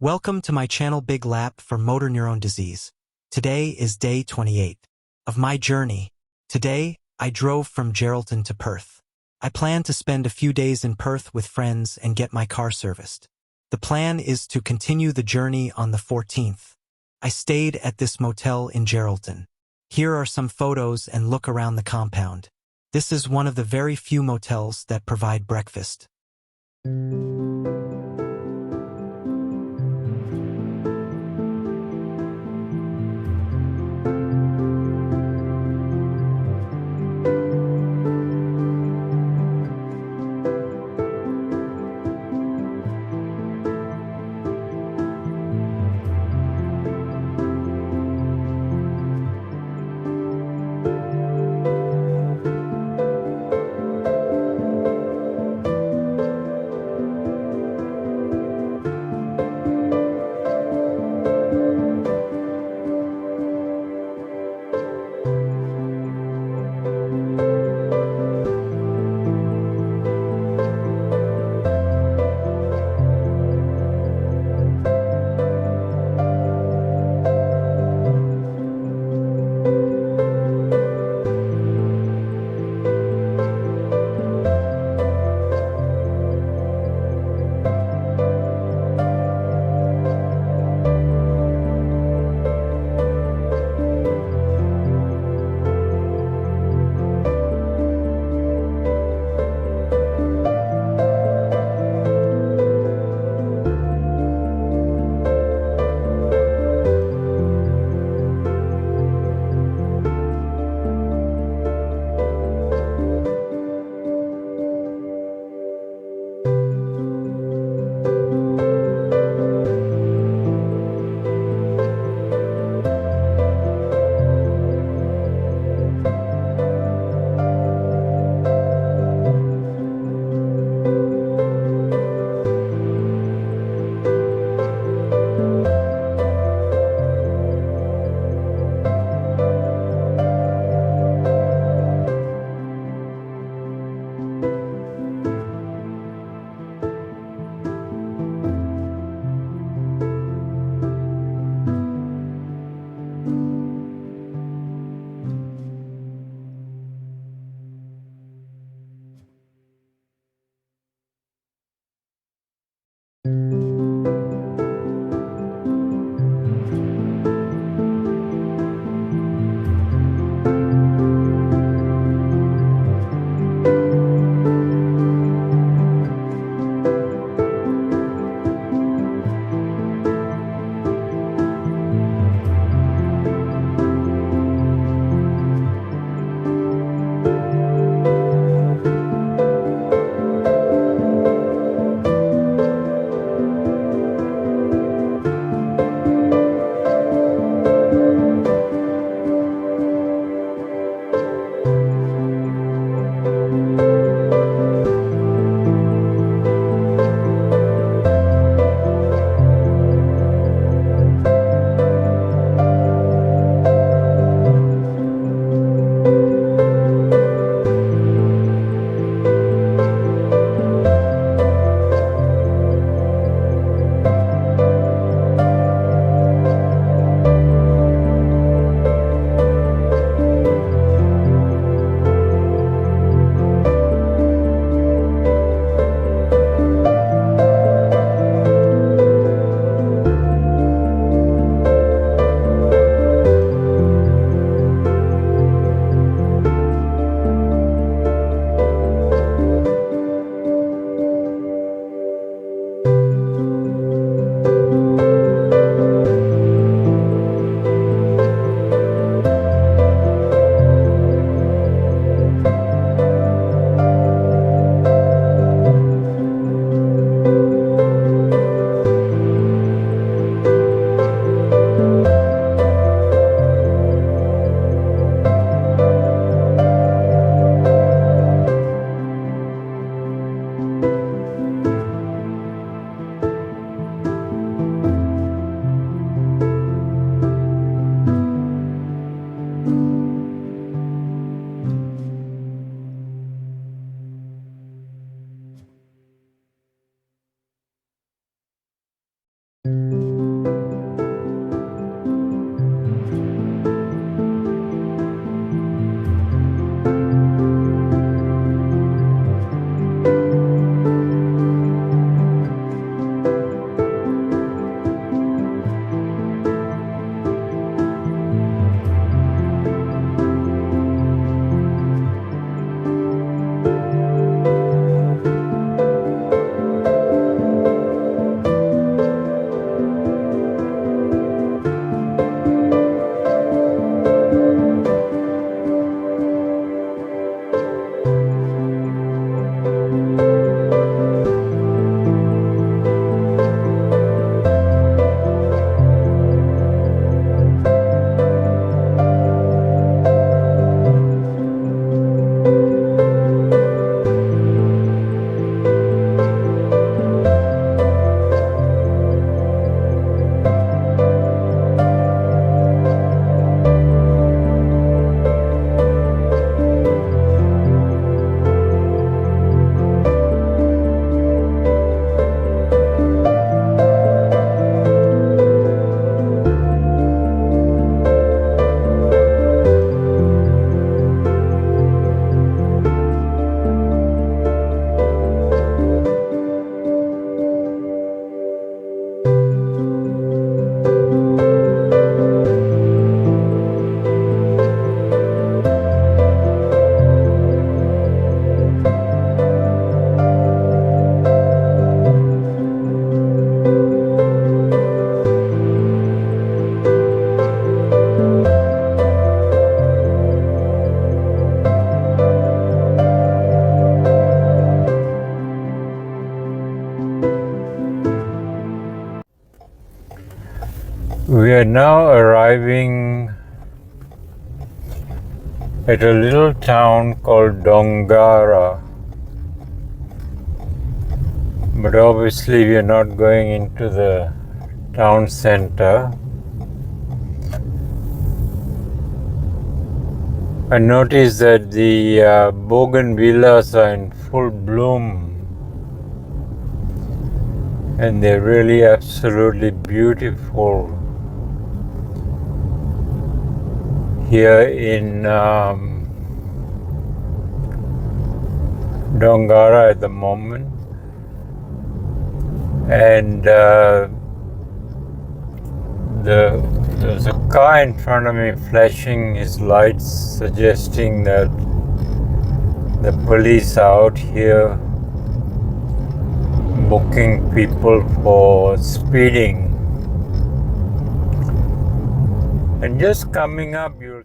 Welcome to my channel Big Lap for Motor Neuron Disease. Today is day 28 of my journey. Today, I drove from Geraldton to Perth. I plan to spend a few days in Perth with friends and get my car serviced. The plan is to continue the journey on the 14th. I stayed at this motel in Geraldton. Here are some photos and look around the compound. This is one of the very few motels that provide breakfast. We are now arriving at a little town called Dongara, but obviously we are not going into the town center. I noticed that the bougainvilleas are in full bloom and they're really absolutely beautiful here in Dongara at the moment. And there's a car in front of me flashing his lights, suggesting that the police are out here booking people for speeding. And just coming up, we're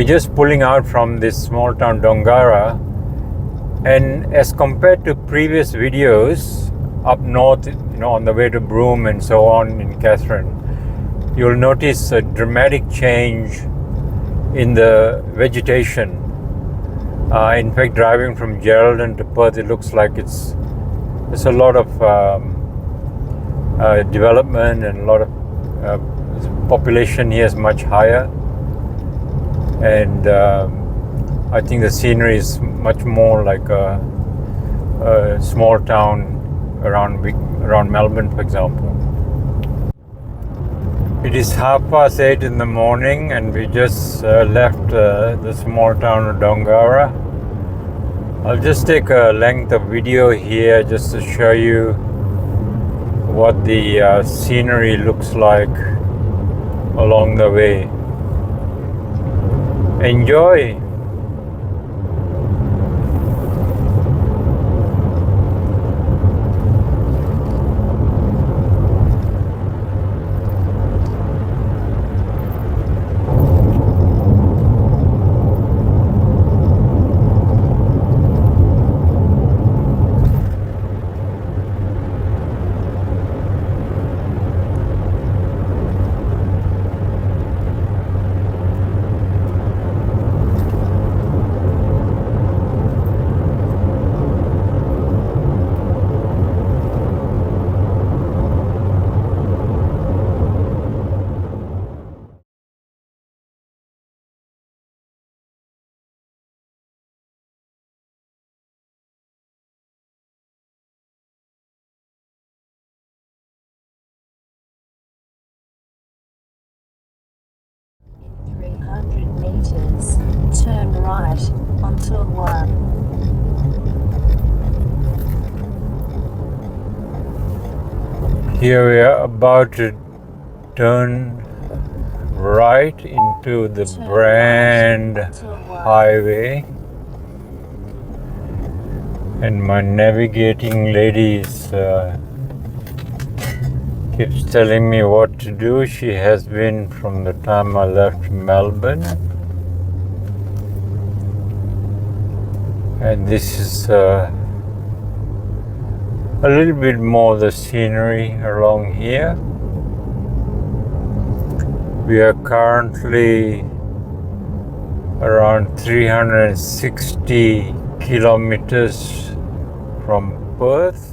just pulling out from this small town Dongara, and as compared to previous videos up north, on the way to Broome and so on in Catherine, you'll notice a dramatic change in the vegetation. In fact, driving from Geraldton to Perth, it looks like there's a lot of development, and a lot of population here is much higher, and I think the scenery is much more like a small town around Melbourne, for example. It is 8:30 in the morning, and we just left the small town of Dongara. I'll just take a length of video here just to show you what the scenery looks like along the way. Enjoy! In 300 meters, turn right onto 1. Here we are about to turn right into the Brand Highway, and my navigating lady keeps telling me what to do. She has been from the time I left Melbourne, and this is a little bit more the scenery along here. We are currently around 360 kilometers from Perth.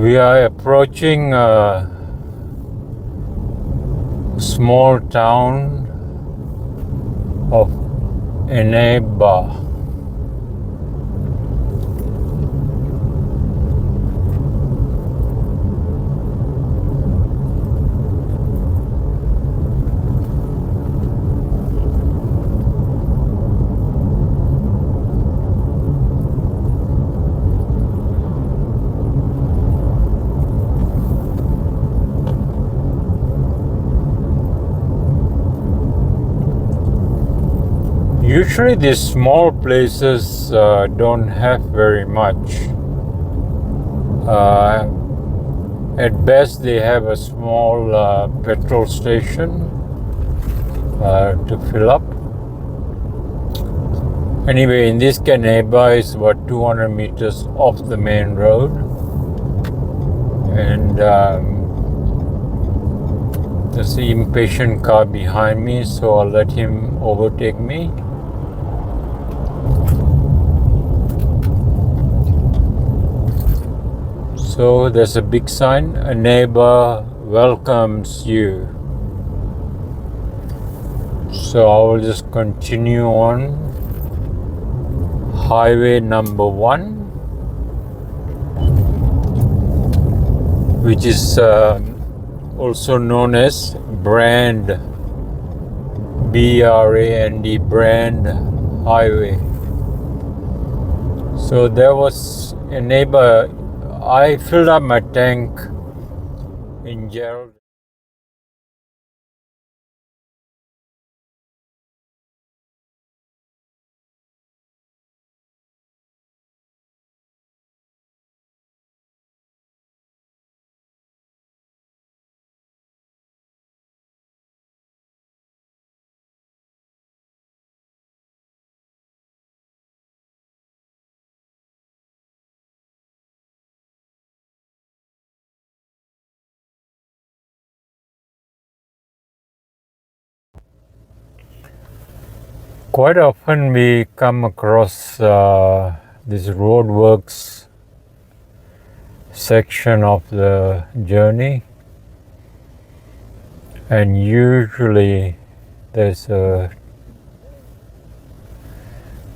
We are approaching a small town of Eneba. Usually these small places don't have very much. At best they have a small petrol station to fill up. Anyway, in this Caneba is about 200 meters off the main road. And there's an impatient car behind me, so I'll let him overtake me. So there's a big sign, a neighbor welcomes you. So I will just continue on highway number 1, which is also known as Brand, B-R-A-N-D, Brand Highway. So there was a neighbor. I filled up my tank in Geraldton. Quite often we come across this roadworks section of the journey, and usually there's a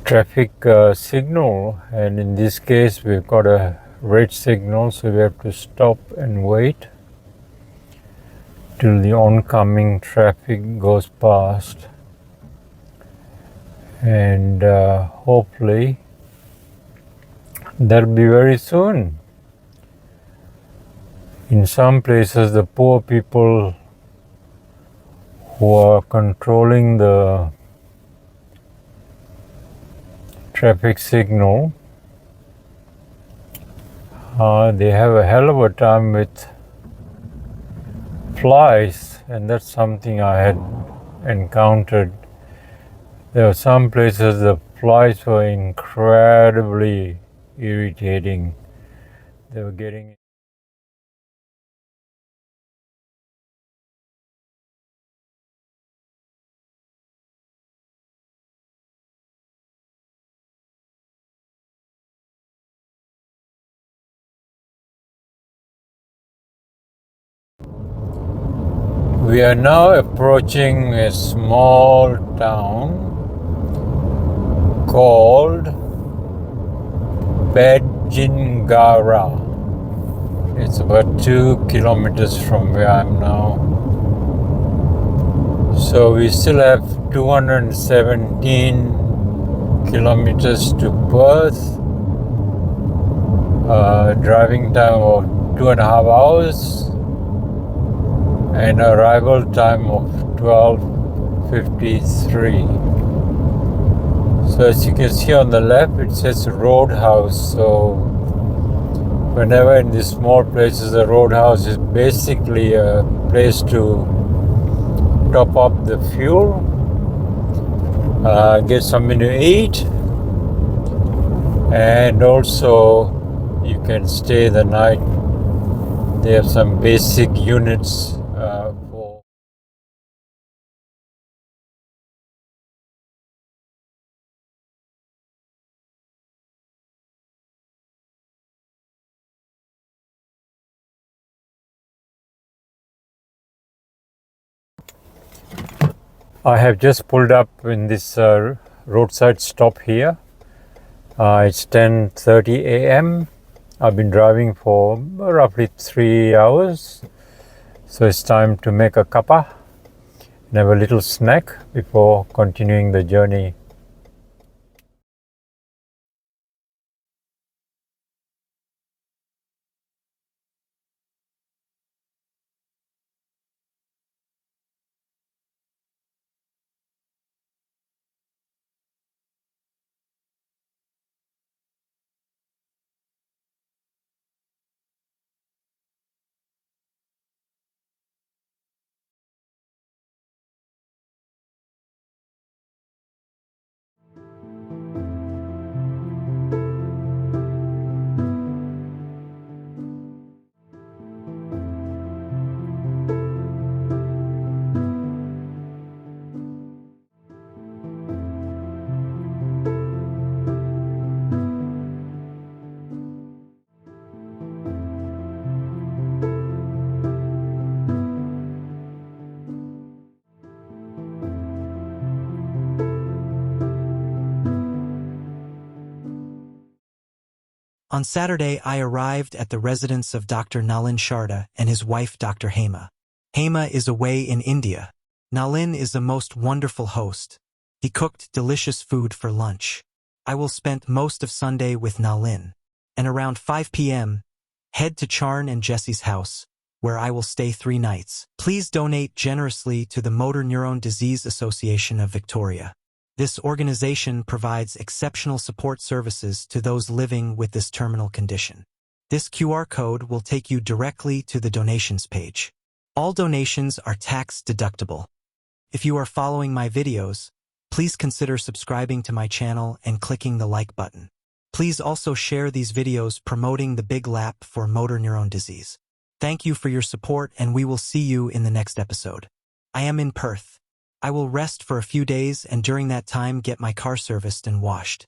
traffic signal, and in this case we've got a red signal, so we have to stop and wait till the oncoming traffic goes past, and hopefully that'll be very soon. In some places the poor people who are controlling the traffic signal, they have a hell of a time with flies, and that's something I had encountered. There were some places the flies were incredibly irritating. They were getting We are now approaching a small town called Bedjingara. It's about 2 kilometers from where I'm now. So we still have 217 kilometers to Perth. Driving time of 2.5 hours. And arrival time of 12:53. So as you can see on the left, it says Roadhouse. So whenever in these small places, the Roadhouse is basically a place to top up the fuel, get something to eat, and also you can stay the night. They have some basic units I have just pulled up in this roadside stop here. It's 10:30 a.m. I've been driving for roughly 3 hours. So it's time to make a cuppa and have a little snack before continuing the journey. On Saturday, I arrived at the residence of Dr. Nalin Sharda and his wife, Dr. Hema. Hema is away in India. Nalin is a most wonderful host. He cooked delicious food for lunch. I will spend most of Sunday with Nalin. And around 5 p.m., head to Charn and Jesse's house, where I will stay 3 nights. Please donate generously to the Motor Neurone Disease Association of Victoria. This organization provides exceptional support services to those living with this terminal condition. This QR code will take you directly to the donations page. All donations are tax deductible. If you are following my videos, please consider subscribing to my channel and clicking the like button. Please also share these videos promoting the Big Lap for motor neuron disease. Thank you for your support, and we will see you in the next episode. I am in Perth. I will rest for a few days and during that time get my car serviced and washed.